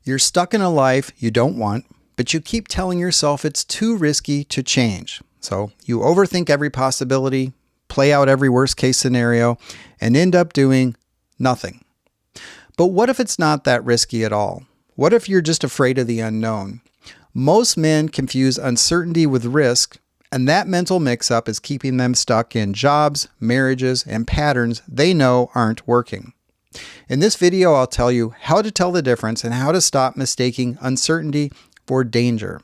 You're stuck in a life you don't want, but you keep telling yourself it's too risky to change. So you overthink every possibility, play out every worst case scenario, and end up doing nothing. But what if it's not that risky at all? What if you're just afraid of the unknown? Most men confuse uncertainty with risk, and that mental mix-up is keeping them stuck in jobs, marriages, and patterns they know aren't working. In this video, I'll tell you how to tell the difference and how to stop mistaking uncertainty for danger.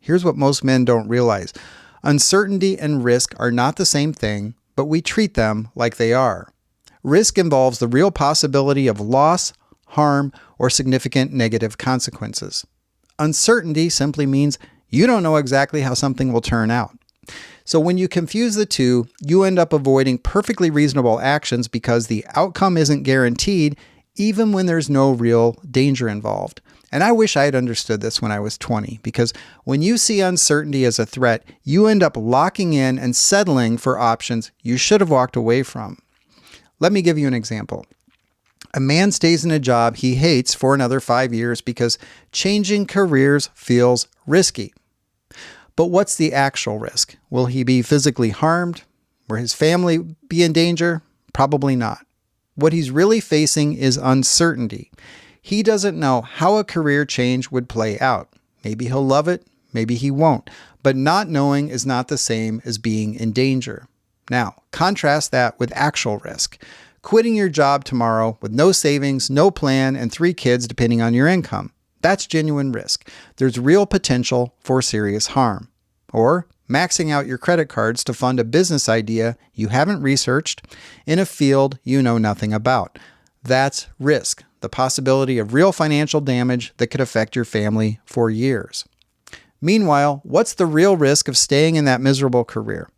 Here's what most men don't realize. Uncertainty and risk are not the same thing, but we treat them like they are. Risk involves the real possibility of loss, harm, or significant negative consequences. Uncertainty simply means you don't know exactly how something will turn out. So when you confuse the two, you end up avoiding perfectly reasonable actions because the outcome isn't guaranteed, even when there's no real danger involved. And I wish I had understood this when I was 20, because when you see uncertainty as a threat, you end up locking in and settling for options you should have walked away from. Let me give you an example. A man stays in a job he hates for another 5 years because changing careers feels risky. But what's the actual risk? Will he be physically harmed? Will his family be in danger? Probably not. What he's really facing is uncertainty. He doesn't know how a career change would play out. Maybe he'll love it, maybe he won't. But not knowing is not the same as being in danger. Now, contrast that with actual risk. Quitting your job tomorrow with no savings, no plan, and 3 kids depending on your income. That's genuine risk. There's real potential for serious harm. Or maxing out your credit cards to fund a business idea you haven't researched in a field you know nothing about. That's risk, the possibility of real financial damage that could affect your family for years. Meanwhile, what's the real risk of staying in that miserable career?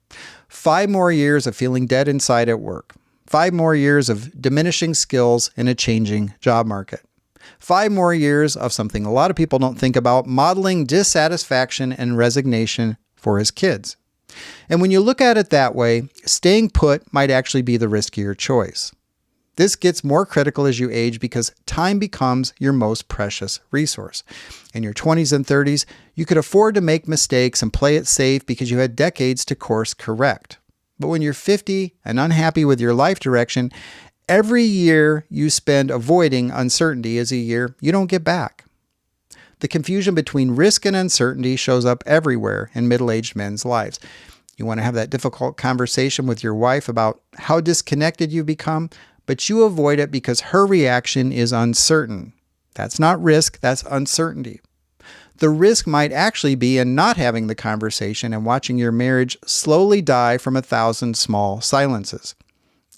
5 more years of feeling dead inside at work. 5 more years of diminishing skills in a changing job market. 5 more years of something a lot of people don't think about, modeling dissatisfaction and resignation for his kids. And when you look at it that way, staying put might actually be the riskier choice. This gets more critical as you age because time becomes your most precious resource. In your 20s and 30s, you could afford to make mistakes and play it safe because you had decades to course correct. But when you're 50 and unhappy with your life direction, every year you spend avoiding uncertainty is a year you don't get back. The confusion between risk and uncertainty shows up everywhere in middle-aged men's lives. You want to have that difficult conversation with your wife about how disconnected you've become, but you avoid it because her reaction is uncertain. That's not risk, that's uncertainty. The risk might actually be in not having the conversation and watching your marriage slowly die from 1,000 small silences.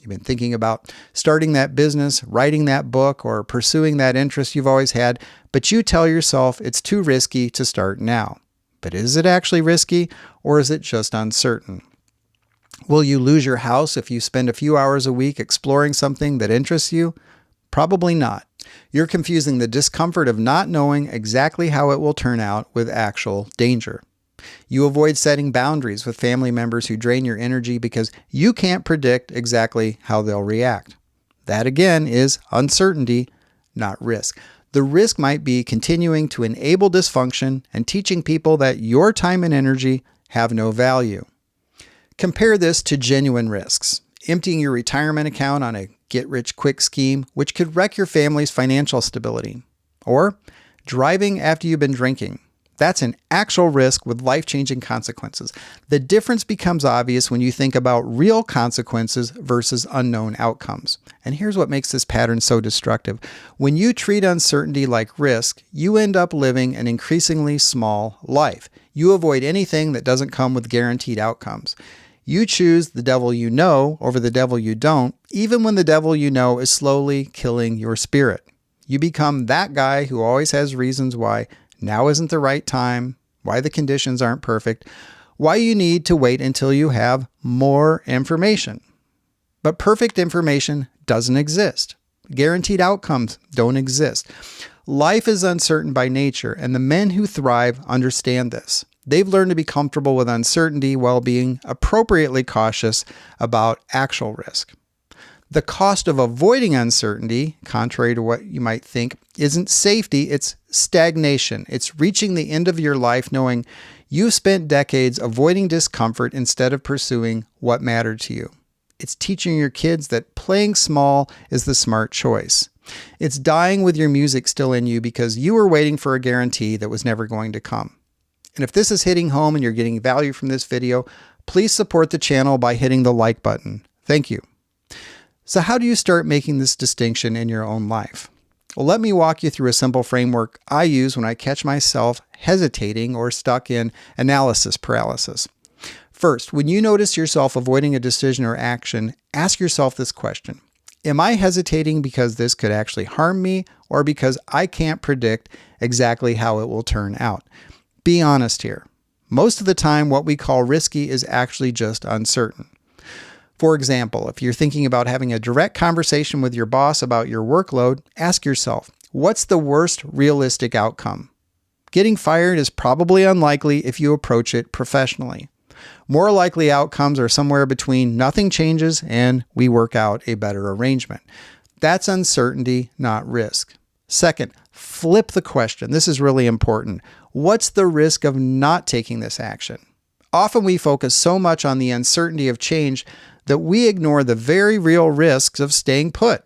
You've been thinking about starting that business, writing that book, or pursuing that interest you've always had, but you tell yourself it's too risky to start now. But is it actually risky, or is it just uncertain? Will you lose your house if you spend a few hours a week exploring something that interests you? Probably not. You're confusing the discomfort of not knowing exactly how it will turn out with actual danger. You avoid setting boundaries with family members who drain your energy because you can't predict exactly how they'll react. That again is uncertainty, not risk. The risk might be continuing to enable dysfunction and teaching people that your time and energy have no value. Compare this to genuine risks. Emptying your retirement account on a get-rich-quick scheme, which could wreck your family's financial stability. Or driving after you've been drinking. That's an actual risk with life-changing consequences. The difference becomes obvious when you think about real consequences versus unknown outcomes. And here's what makes this pattern so destructive. When you treat uncertainty like risk, you end up living an increasingly small life. You avoid anything that doesn't come with guaranteed outcomes. You choose the devil you know over the devil you don't, even when the devil you know is slowly killing your spirit. You become that guy who always has reasons why now isn't the right time, why the conditions aren't perfect, why you need to wait until you have more information. But perfect information doesn't exist. Guaranteed outcomes don't exist. Life is uncertain by nature, and the men who thrive understand this. They've learned to be comfortable with uncertainty while being appropriately cautious about actual risk. The cost of avoiding uncertainty, contrary to what you might think, isn't safety, it's stagnation. It's reaching the end of your life knowing you've spent decades avoiding discomfort instead of pursuing what mattered to you. It's teaching your kids that playing small is the smart choice. It's dying with your music still in you because you were waiting for a guarantee that was never going to come. And if this is hitting home and you're getting value from this video, please support the channel by hitting the like button. Thank you. So how do you start making this distinction in your own life? Well, let me walk you through a simple framework I use when I catch myself hesitating or stuck in analysis paralysis. First, when you notice yourself avoiding a decision or action, ask yourself this question. Am I hesitating because this could actually harm me or because I can't predict exactly how it will turn out? Be honest here. Most of the time, what we call risky is actually just uncertain. For example, if you're thinking about having a direct conversation with your boss about your workload, ask yourself, what's the worst realistic outcome? Getting fired is probably unlikely if you approach it professionally. More likely outcomes are somewhere between nothing changes and we work out a better arrangement. That's uncertainty, not risk. Second, flip the question. This is really important. What's the risk of not taking this action? Often we focus so much on the uncertainty of change that we ignore the very real risks of staying put.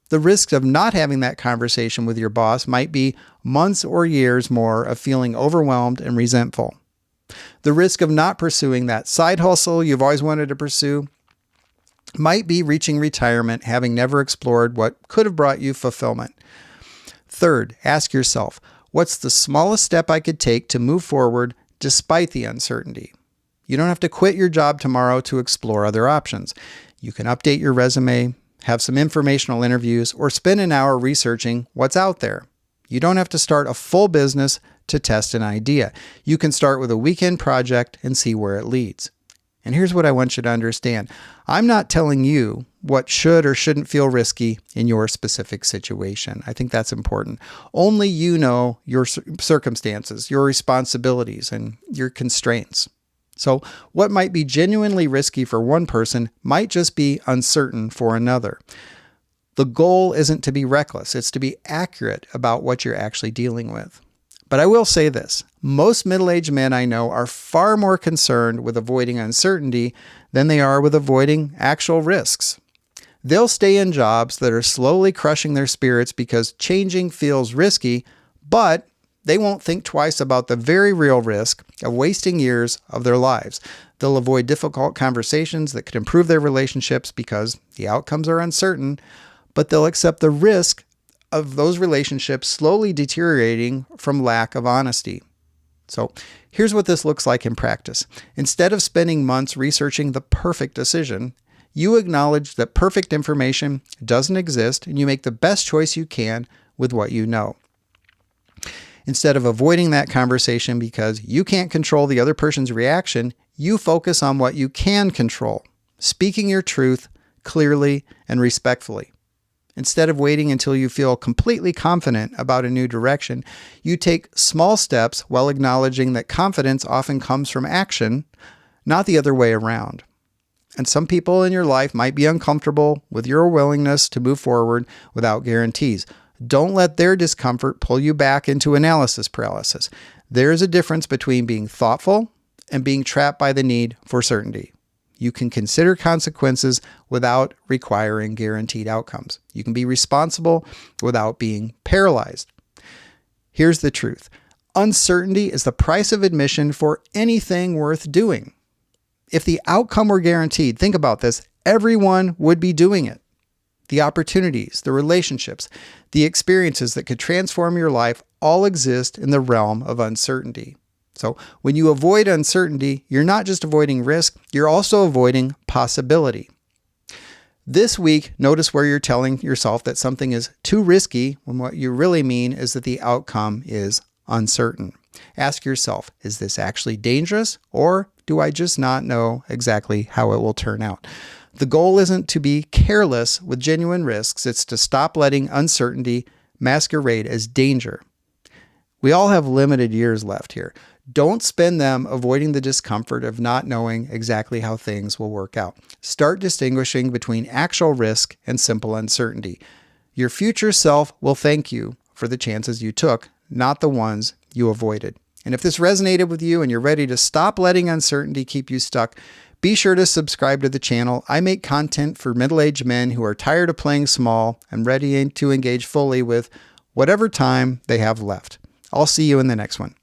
The risks of not having that conversation with your boss might be months or years more of feeling overwhelmed and resentful. The risk of not pursuing that side hustle you've always wanted to pursue might be reaching retirement, having never explored what could have brought you fulfillment. Third, ask yourself, what's the smallest step I could take to move forward despite the uncertainty? You don't have to quit your job tomorrow to explore other options. You can update your resume, have some informational interviews, or spend an hour researching what's out there. You don't have to start a full business to test an idea. You can start with a weekend project and see where it leads. And here's what I want you to understand. I'm not telling you what should or shouldn't feel risky in your specific situation. I think that's important. Only you know your circumstances, your responsibilities, and your constraints. So what might be genuinely risky for one person might just be uncertain for another. The goal isn't to be reckless, it's to be accurate about what you're actually dealing with. But I will say this, most middle-aged men I know are far more concerned with avoiding uncertainty than they are with avoiding actual risks. They'll stay in jobs that are slowly crushing their spirits because changing feels risky, but they won't think twice about the very real risk of wasting years of their lives. They'll avoid difficult conversations that could improve their relationships because the outcomes are uncertain, but they'll accept the risk of those relationships slowly deteriorating from lack of honesty. So here's what this looks like in practice. Instead of spending months researching the perfect decision, you acknowledge that perfect information doesn't exist and you make the best choice you can with what you know. Instead of avoiding that conversation because you can't control the other person's reaction, you focus on what you can control, speaking your truth clearly and respectfully. Instead of waiting until you feel completely confident about a new direction, you take small steps while acknowledging that confidence often comes from action, not the other way around. And some people in your life might be uncomfortable with your willingness to move forward without guarantees. Don't let their discomfort pull you back into analysis paralysis. There is a difference between being thoughtful and being trapped by the need for certainty. You can consider consequences without requiring guaranteed outcomes. You can be responsible without being paralyzed. Here's the truth. Uncertainty is the price of admission for anything worth doing. If the outcome were guaranteed, think about this, everyone would be doing it. The opportunities, the relationships, the experiences that could transform your life all exist in the realm of uncertainty. So when you avoid uncertainty, you're not just avoiding risk, you're also avoiding possibility. This week, notice where you're telling yourself that something is too risky when what you really mean is that the outcome is uncertain. Ask yourself, is this actually dangerous or do I just not know exactly how it will turn out? The goal isn't to be careless with genuine risks, it's to stop letting uncertainty masquerade as danger. We all have limited years left here. Don't spend them avoiding the discomfort of not knowing exactly how things will work out. Start distinguishing between actual risk and simple uncertainty. Your future self will thank you for the chances you took, not the ones you avoided. And if this resonated with you and you're ready to stop letting uncertainty keep you stuck, be sure to subscribe to the channel. I make content for middle-aged men who are tired of playing small and ready to engage fully with whatever time they have left. I'll see you in the next one.